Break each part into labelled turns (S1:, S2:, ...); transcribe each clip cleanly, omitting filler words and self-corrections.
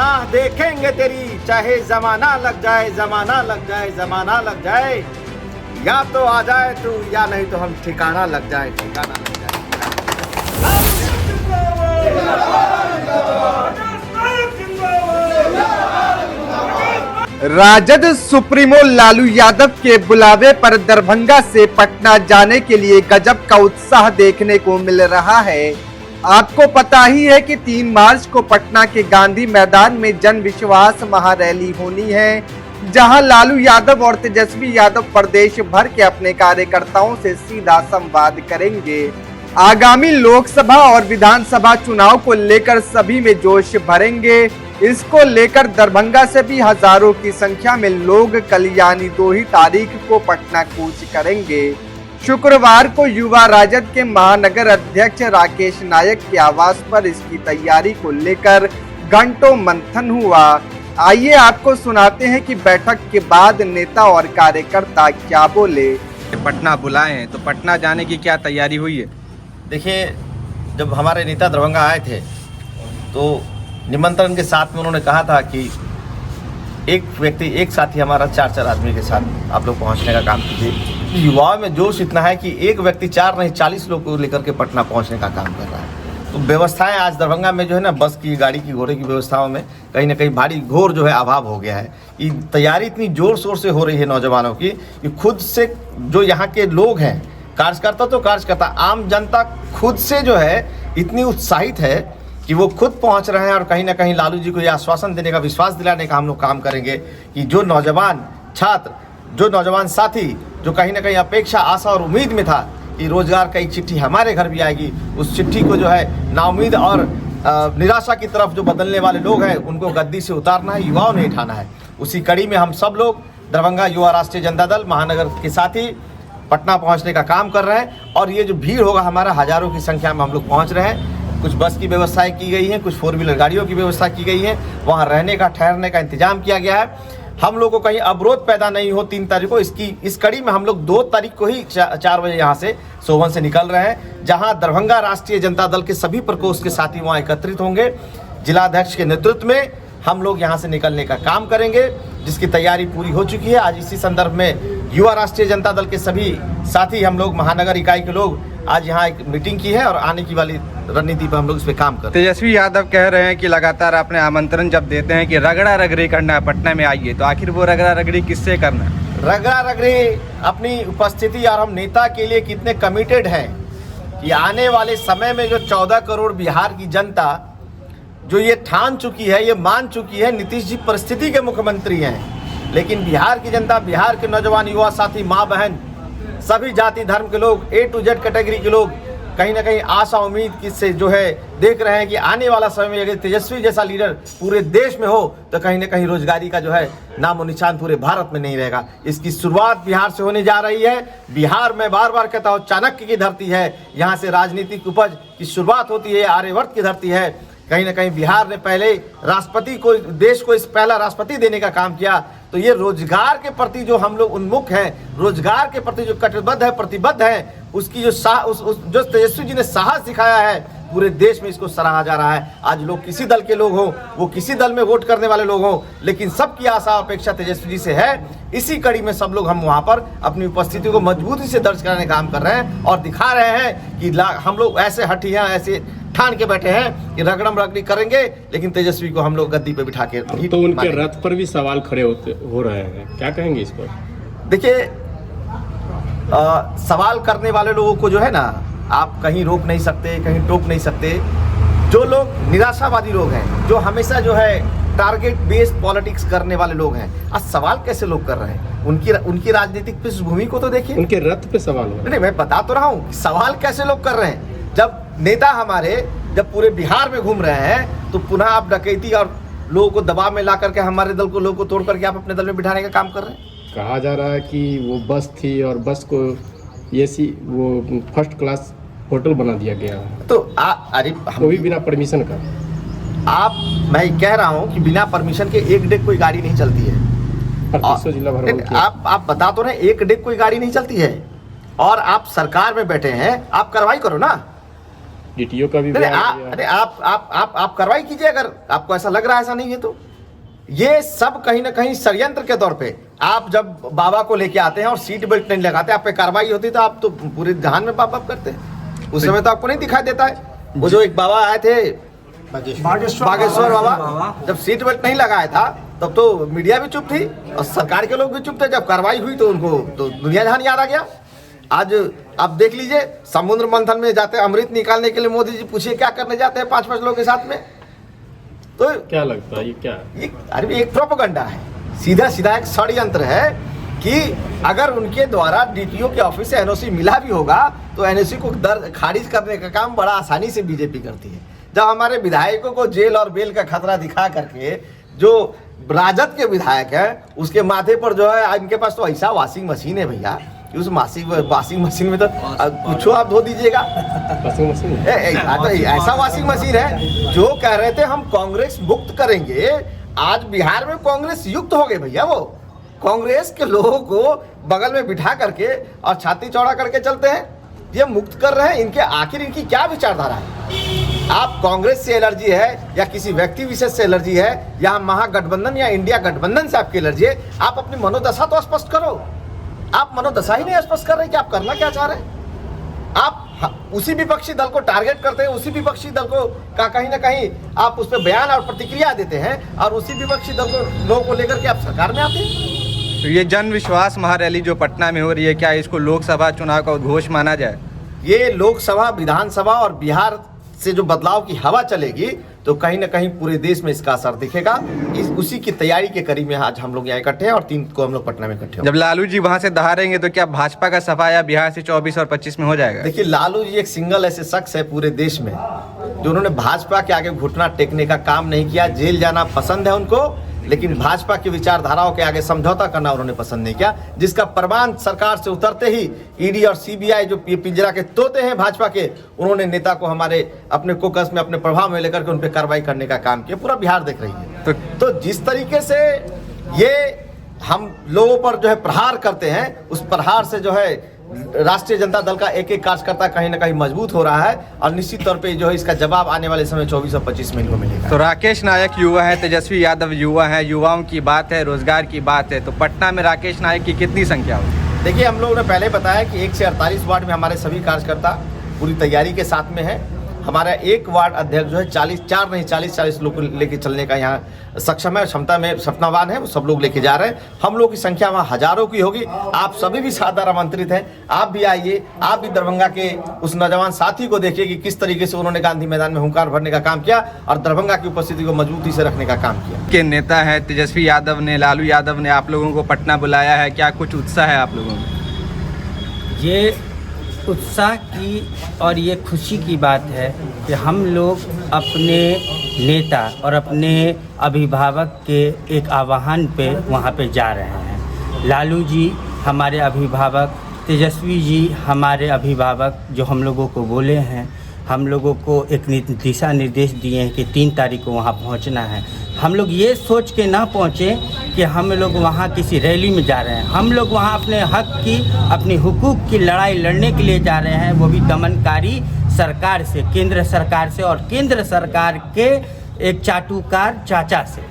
S1: राह देखेंगे तेरी, चाहे जमाना लग जाए, जमाना लग जाए, जमाना लग जाए। या तो आ जाए तू, या नहीं तो हम ठिकाना लग जाए, ठिकाना लग जाए।
S2: राजद सुप्रीमो लालू यादव के बुलावे पर दरभंगा से पटना जाने के लिए गजब का उत्साह देखने को मिल रहा है। आपको पता ही है कि 3 मार्च को पटना के गांधी मैदान में जन विश्वास महारैली होनी है, जहां लालू यादव और तेजस्वी यादव प्रदेश भर के अपने कार्यकर्ताओं से सीधा संवाद करेंगे। आगामी लोकसभा और विधानसभा चुनाव को लेकर सभी में जोश भरेंगे। इसको लेकर दरभंगा से भी हजारों की संख्या में लोग कल यानी 2 ही तारीख को पटना कूच करेंगे। शुक्रवार को युवा राजद के महानगर अध्यक्ष राकेश नायक के आवास पर इसकी तैयारी को लेकर घंटों मंथन हुआ। आइए आपको सुनाते हैं कि बैठक के बाद नेता और कार्यकर्ता क्या बोले।
S3: पटना बुलाए हैं, तो पटना जाने की क्या तैयारी हुई है?
S1: देखिए, जब हमारे नेता दरभंगा आए थे तो निमंत्रण के साथ में उन्होंने कहा था कि एक व्यक्ति, एक साथी हमारा 4 आदमी के साथ आप लोग पहुंचने का काम कीजिए। युवाओं में जोश इतना है कि एक व्यक्ति 4 नहीं 40 लोग को लेकर के पटना पहुंचने का काम कर रहा है। तो व्यवस्थाएं आज दरभंगा में जो है ना, बस की, गाड़ी की, घोड़े की व्यवस्थाओं में कहीं ना कहीं भारी घोर जो है अभाव हो गया है। ये तैयारी इतनी जोर शोर से हो रही है नौजवानों की कि खुद से जो यहाँ के लोग हैं, कार्यकर्ता तो कार्यकर्ता, आम जनता खुद से जो है इतनी उत्साहित है कि वो खुद पहुंच रहे हैं। और कहीं ना कहीं लालू जी को यह आश्वासन देने का, विश्वास दिलाने का हम लोग काम करेंगे कि जो नौजवान छात्र, जो नौजवान साथी जो कहीं ना कहीं अपेक्षा, आशा और उम्मीद में था कि रोजगार की चिट्ठी हमारे घर भी आएगी, उस चिट्ठी को जो है नाउम्मीद और निराशा की तरफ जो बदलने वाले लोग हैं उनको गद्दी से उतारना है, युवाओं ने उठाना है। उसी कड़ी में हम सब लोग दरभंगा युवा राष्ट्रीय जनता दल महानगर के साथ ही पटना पहुंचने का काम कर रहे हैं। और ये जो भीड़ होगा, हमारा हजारों की संख्या में हम लोग पहुंच रहे हैं। कुछ बस की व्यवस्थाएं की गई हैं, कुछ 4 व्हीलर गाड़ियों की व्यवस्था की गई है, वहां रहने का, ठहरने का इंतजाम किया गया है। हम लोग को कहीं अवरोध पैदा नहीं हो 3 तारीख को। इस कड़ी में हम लोग 2 तारीख को ही 4 बजे यहाँ से सोवन से निकल रहे हैं, जहां दरभंगा राष्ट्रीय जनता दल के सभी प्रकोष्ठ के साथी वहाँ एकत्रित होंगे। जिलाध्यक्ष के नेतृत्व में हम लोग यहाँ से निकलने का काम करेंगे, जिसकी तैयारी पूरी हो चुकी है। आज इसी संदर्भ में युवा राष्ट्रीय जनता दल के सभी साथी, हम लोग महानगर इकाई के लोग आज यहाँ एक मीटिंग की है और आने की वाली रणनीति पर हम लोग इस पे काम करते हैं।
S3: तेजस्वी यादव कह रहे हैं कि लगातार अपने आमंत्रण जब देते हैं कि रगड़ा रगड़ी करना है, पटना में आइए, तो आखिर वो रगड़ा रगड़ी किससे करना है?
S1: रगड़ा रगड़ी अपनी उपस्थिति और हम नेता के लिए कितने कमिटेड हैं कि आने वाले समय में जो 14 करोड़ बिहार की जनता जो ये ठान चुकी है, ये मान चुकी है, नीतीश जी परिस्थिति के मुख्यमंत्री हैं, लेकिन बिहार की जनता, बिहार के नौजवान, युवा साथी, माँ बहन, सभी जाति धर्म के लोग, A to Z कैटेगरी के लोग कहीं ना कहीं आशा उम्मीद की से जो है देख रहे हैं कि आने वाला समय में अगर तेजस्वी जैसा लीडर पूरे देश में हो तो कहीं ना कहीं रोजगारी का जो है नामो निशान पूरे भारत में नहीं रहेगा। इसकी शुरुआत बिहार से होने जा रही है। बिहार में बार बार कहता हूँ, चाणक्य की धरती है, यहाँ से राजनीतिक उपज की शुरुआत होती है, आर्यवर्त की धरती है। कहीं ना कहीं बिहार ने पहले राष्ट्रपति को, देश को इस पहला राष्ट्रपति देने का काम किया। तो ये रोजगार के प्रति जो हम लोग उन्मुख हैं, रोजगार के प्रति जो कटिबद्ध है, प्रतिबद्ध है, उसकी जो जो तेजस्वी जी ने साहस दिखाया है, पूरे देश में इसको सराहा जा रहा है। आज लोग किसी दल के लोग हों, वो किसी दल में वोट करने वाले लोग हों, लेकिन सबकी आशा अपेक्षा तेजस्वी जी से है। इसी कड़ी में सब लोग हम वहाँ पर अपनी उपस्थिति को मजबूती से दर्ज कराने का काम कर रहे हैं और दिखा रहे हैं कि हम लोग ऐसे हठियाँ, ऐसे ठान के बैठे हैं कि रगड़म रगड़ी करेंगे, लेकिन तेजस्वी को हम लोग गद्दी पे बिठा के।
S4: तो उनके रथ पर भी सवाल खड़े हो रहे हैं, क्या कहेंगे इस पर?
S1: देखिए, सवाल करने वाले लोगों को जो है ना, आप कहीं रोक नहीं सकते, कहीं टोक नहीं सकते। जो लोग निराशावादी लोग हैं, जो हमेशा जो है टारगेट बेस्ड पॉलिटिक्स करने वाले लोग हैं, आज सवाल कैसे लोग कर रहे हैं? उनकी राजनीतिक पृष्ठभूमि को तो देखिए।
S4: उनके रथ पे सवाल हो।
S1: नहीं, मैं बता तो रहा हूँ सवाल कैसे लोग कर रहे हैं। जब नेता हमारे जब पूरे बिहार में घूम रहे हैं तो पुनः आप डकैती और लोगों को दबाव में ला करके हमारे दल को, लोगों को तोड़ करके आप अपने दल में बिठाने का काम कर रहे हैं।
S4: कहा जा रहा है कि वो बस थी और बस को वो फर्स्ट क्लास होटल बना दिया गया।
S1: तो अरे
S4: वो भी बिना परमिशन का।
S1: मैं कह रहा हूँ कि बिना परमिशन के एक डेक कोई गाड़ी नहीं चलती है।
S4: जिला भर
S1: आप बता तो रहे, एक डेक कोई गाड़ी नहीं चलती है। और आप सरकार में बैठे हैं, आप कार्रवाई करो ना।
S4: डीटीओ का भी
S1: नहीं,
S4: बयान
S1: आप
S4: दिया।
S1: अरे आप कार्रवाई कीजिए अगर आपको ऐसा लग रहा है ऐसा नहीं है तो। ये सब कहीं ना कहीं षड्यंत्र के तौर पे आप जब बाबा को लेके आते हैं और सीट बेल्ट नहीं लगाते, आप पे कार्रवाई होती तो आप तो पूरे जहान में बाप करते हैं। उस समय तो आपको नहीं दिखाई देता है। वो जो एक बाबा आए थे बागेश्वर बाबा, जब सीट बेल्ट नहीं लगाया था तब तो मीडिया भी चुप थी और सरकार के लोग भी चुप थे। जब कार्रवाई हुई तो उनको तो दुनिया जहान याद आ गया। आज आप देख लीजिए, समुद्र मंथन में जाते हैं अमृत निकालने के लिए, मोदी जी पूछिए क्या करने जाते हैं 5-5 लोगों के साथ में। तो
S4: क्या लगता है ये क्या है?
S1: अरे एक प्रोपेगेंडा है, सीधा सीधा एक षड्यंत्र है कि अगर उनके द्वारा डीटीओ के ऑफिस से एनओसी मिला भी होगा तो एनओसी को खारिज करने का काम बड़ा आसानी से बीजेपी करती है। जब हमारे विधायकों को जेल और बेल का खतरा दिखा करके जो राजद के विधायक हैं उसके माथे पर जो है, इनके पास तो ऐसा वॉशिंग मशीन है भैया, उस वॉशिंग मशीन में तो कुछ आप धो दीजिएगा।
S4: वॉशिंग मशीन
S1: तो ऐसा वॉशिंग मशीन है जो कह रहे थे हम कांग्रेस मुक्त करेंगे, आज बिहार में कांग्रेस युक्त हो गए भैया। वो कांग्रेस के लोगों को बगल में बिठा करके और छाती चौड़ा करके चलते हैं, ये मुक्त कर रहे हैं। इनके आखिर इनकी क्या विचारधारा है? आप कांग्रेस से एलर्जी है या किसी व्यक्ति विशेष से एलर्जी है या महागठबंधन या इंडिया गठबंधन से आपकी एलर्जी है, आप अपनी मनोदशा तो स्पष्ट करो। आप मनोदशा ही नहीं स्पष्ट कर रहे कि आप करना क्या चाह रहे हैं। आप उसी विपक्षी दल को टारगेट करते हैं, उसी विपक्षी दल को का कहीं ना कहीं आप उस पर बयान और प्रतिक्रिया देते हैं और उसी विपक्षी दल को लोगों को लेकर के आप सरकार में आते हैं।
S3: तो ये जन विश्वास महारैली जो पटना में हो रही है, क्या इसको लोकसभा चुनाव का उद्घोष माना जाए?
S1: ये लोकसभा, विधानसभा और बिहार से जो बदलाव की हवा चलेगी तो कहीं ना कहीं पूरे देश में इसका असर दिखेगा। उसी की तैयारी के करीब में आज हम लोग यहाँ इकट्ठे हैं और 3 को हम लोग पटना में इकट्ठे हैं।
S3: जब लालू जी वहां से दहाड़ेंगे तो क्या भाजपा का सफाया बिहार से 24 और 25 में हो जाएगा?
S1: देखिए, लालू जी एक सिंगल ऐसे शख्स है पूरे देश में जो उन्होंने भाजपा के आगे घुटना टेकने का काम नहीं किया। जेल जाना पसंद है उनको, लेकिन भाजपा की विचारधाराओं के आगे समझौता करना उन्होंने पसंद नहीं किया, जिसका प्रमाण सरकार से उतरते ही ईडी और सीबीआई जो पिंजरा के तोते हैं भाजपा के, उन्होंने नेता को हमारे अपने कोकस में, अपने प्रभाव में लेकर के उन पर कार्रवाई करने का काम किया। पूरा बिहार देख रही है। तो जिस तरीके से ये हम लोगों पर जो है प्रहार करते हैं, उस प्रहार से जो है राष्ट्रीय जनता दल का एक एक कार्यकर्ता कहीं ना कहीं मजबूत हो रहा है और निश्चित तौर पे जो है इसका जवाब आने वाले समय 24 और 25 में इनको मिलेगा।
S3: तो राकेश नायक युवा है, तेजस्वी यादव युवा है, युवाओं की बात है, रोजगार की बात है, तो पटना में राकेश नायक की कितनी संख्या होगी?
S1: देखिए, हम लोगों ने पहले बताया कि 1 से 48 वार्ड में हमारे सभी कार्यकर्ता पूरी तैयारी के साथ में है। हमारा एक वार्ड अध्यक्ष जो है 40 लोग लेके चलने का यहाँ सक्षम है, क्षमता में सपनावान है, वो सब लोग लेके जा रहे हैं। हम लोग की संख्या वहाँ हजारों की होगी। आप सभी भी सादर आमंत्रित हैं, आप भी आइए, आप भी दरभंगा के उस नौजवान साथी को देखिए कि किस तरीके से उन्होंने गांधी मैदान में हुंकार भरने का काम किया और दरभंगा की उपस्थिति को मजबूती से रखने का काम किया।
S3: के नेता है तेजस्वी यादव ने, लालू यादव ने आप लोगों को पटना बुलाया है, क्या कुछ उत्साह है आप लोगों में?
S5: ये उत्साह की और ये खुशी की बात है कि हम लोग अपने नेता और अपने अभिभावक के एक आह्वान पे वहाँ पे जा रहे हैं। लालू जी हमारे अभिभावक, तेजस्वी जी हमारे अभिभावक, जो हम लोगों को बोले हैं, हम लोगों को एक दिशा निर्देश दिए हैं कि 3 तारीख को वहाँ पहुँचना है। हम लोग ये सोच के ना पहुँचे कि हम लोग वहाँ किसी रैली में जा रहे हैं। हम लोग वहाँ अपने हक की, अपनी हुकूक की लड़ाई लड़ने के लिए जा रहे हैं, वो भी दमनकारी सरकार से, केंद्र सरकार से, और केंद्र सरकार के एक चाटुकार चाचा से।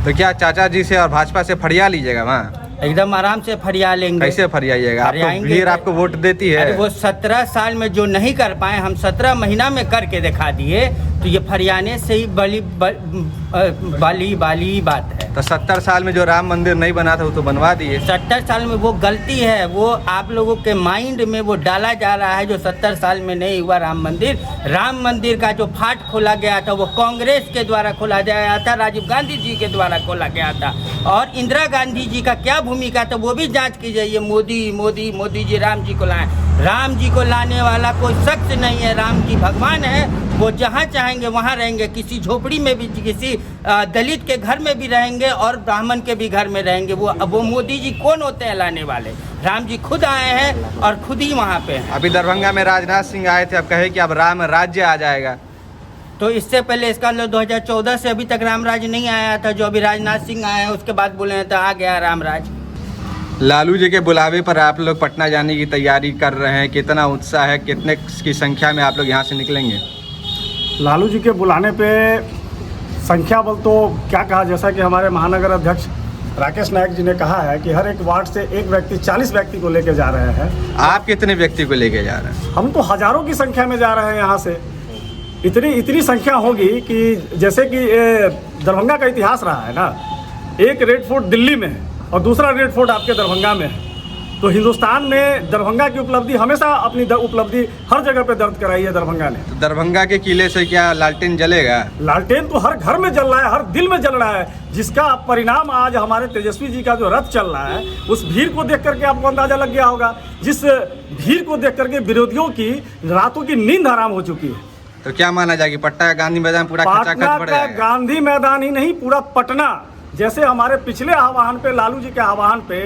S3: तो क्या चाचा जी से और भाजपा से फरिया लीजिएगा वहाँ?
S5: एकदम आराम से फरिया लेंगे।
S3: कैसे फरियाइएगा? आपको भीड़ आपको वोट देती है।
S5: अरे वो 17 साल में जो नहीं कर पाए, हम 17 महीना में करके दिखा दिए, तो ये फरियाने से ही बाली बात है।
S3: तो 70 साल में जो राम मंदिर नहीं बना था वो तो बनवा दिए।
S5: 70 साल में वो गलती है, वो आप लोगों के माइंड में वो डाला जा रहा है जो 70 साल में नहीं हुआ राम मंदिर। राम मंदिर का जो फाट खोला गया था वो कांग्रेस के द्वारा खोला गया था, राजीव गांधी जी के द्वारा खोला गया था, और इंदिरा गांधी जी का क्या भूमिका था वो भी जांच की जाइए। मोदी जी राम जी को लाए। राम जी को लाने वाला कोई शख्स नहीं है। राम जी भगवान है, वो जहाँ चाहेंगे वहाँ रहेंगे, किसी झोपड़ी में भी, किसी दलित के घर में भी रहेंगे और ब्राह्मण के भी घर में रहेंगे। वो मोदी जी कौन होते हैं लाने वाले? राम जी खुद आए हैं और खुद ही वहाँ पे हैं।
S3: अभी दरभंगा में राजनाथ सिंह आए थे, अब कहे कि अब राम राज्य आ जाएगा।
S5: तो इससे पहले इसका 2014 से अभी तक राम राज्य नहीं आया था। जो अभी राजनाथ सिंह आए हैं उसके बाद बोले हैं तो आ गया राम राज्य।
S3: लालू जी के बुलावे पर आप लोग पटना जाने की तैयारी कर रहे हैं, कितना उत्साह है, कितने की संख्या में आप लोग यहाँ से निकलेंगे?
S6: लालू जी के बुलाने पे संख्या बल तो क्या कहा, जैसा कि हमारे महानगर अध्यक्ष राकेश नायक जी ने कहा है कि हर एक वार्ड से एक व्यक्ति 40 व्यक्ति को लेके जा रहे हैं।
S3: आप कितने व्यक्ति को लेके जा रहे हैं?
S6: हम तो हजारों की संख्या में जा रहे हैं यहाँ से। इतनी संख्या होगी कि जैसे कि दरभंगा का इतिहास रहा है ना, एक रेड फोर्ट दिल्ली में है और दूसरा रेड फोर्ट आपके दरभंगा में है। तो हिंदुस्तान में दरभंगा की उपलब्धि हमेशा अपनी उपलब्धि हर जगह पे दर्ज कराई है दरभंगा ने।
S3: तो दरभंगा के किले से क्या लालटेन जलेगा?
S6: लालटेन तो हर घर में जल रहा है, हर दिल में जल रहा है, जिसका परिणाम आज हमारे तेजस्वी जी का जो रथ चल रहा है, उस भीड़ को देख करके आपको अंदाजा लग गया होगा। जिस भीड़ को देख करके विरोधियों की रातों की नींद हराम हो चुकी है।
S3: तो क्या माना जाए कि पटना का गांधी मैदान पूरा खचाखच
S6: पटना
S3: भर
S6: का
S3: जाएगा?
S6: गांधी मैदान ही नहीं, पूरा पटना। जैसे हमारे पिछले आह्वान पे, लालू जी के आह्वान पे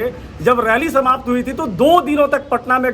S6: जब रैली समाप्त हुई थी तो 2 दिनों तक पटना में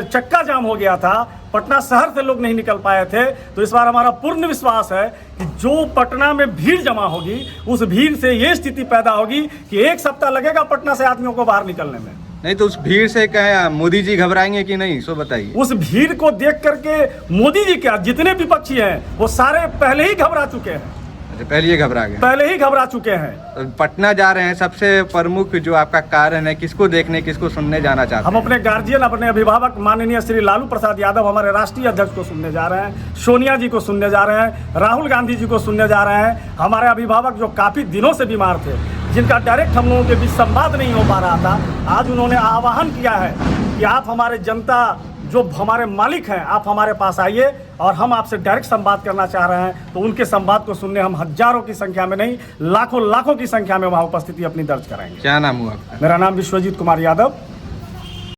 S6: चक्का जाम हो गया था। पटना शहर से लोग नहीं निकल पाए थे। तो इस बार हमारा पूर्ण विश्वास है कि जो पटना में भीड़ जमा होगी, उस भीड़ से ये स्थिति पैदा होगी कि 1 सप्ताह लगेगा पटना से आदमियों को बाहर निकलने में।
S3: नहीं तो उस भीड़ से क्या मोदी जी घबराएंगे कि नहीं, सो बताइए।
S6: उस भीड़ को देख करके मोदी जी क्या, जितने विपक्षी हैं वो सारे पहले ही घबरा चुके हैं।
S3: पहले ही घबरा गए,
S6: पहले ही घबरा चुके हैं।
S3: तो पटना जा रहे हैं, सबसे प्रमुख जो आपका कारण है, किसको देखने किसको सुनने जाना चाहते हैं?
S6: हम अपने गार्जियन, अपने अभिभावक माननीय श्री लालू प्रसाद यादव, हमारे राष्ट्रीय अध्यक्ष को सुनने जा रहे हैं, सोनिया जी को सुनने जा रहे हैं, राहुल गांधी जी को सुनने जा रहे हैं। हमारे अभिभावक जो काफ़ी दिनों से बीमार थे, जिनका डायरेक्ट हम लोगों के बीच संवाद नहीं हो पा रहा था, आज उन्होंने आह्वान किया है कि आप हमारे जनता, जो हमारे मालिक हैं, आप हमारे पास आइए और हम आपसे डायरेक्ट संवाद करना चाह रहे हैं। तो उनके संवाद को सुनने हम हजारों की संख्या में नहीं, लाखों की संख्या में वहाँ उपस्थिति अपनी दर्ज कराएंगे।
S3: क्या नाम हुआ आपका?
S6: मेरा नाम विश्वजीत कुमार यादव।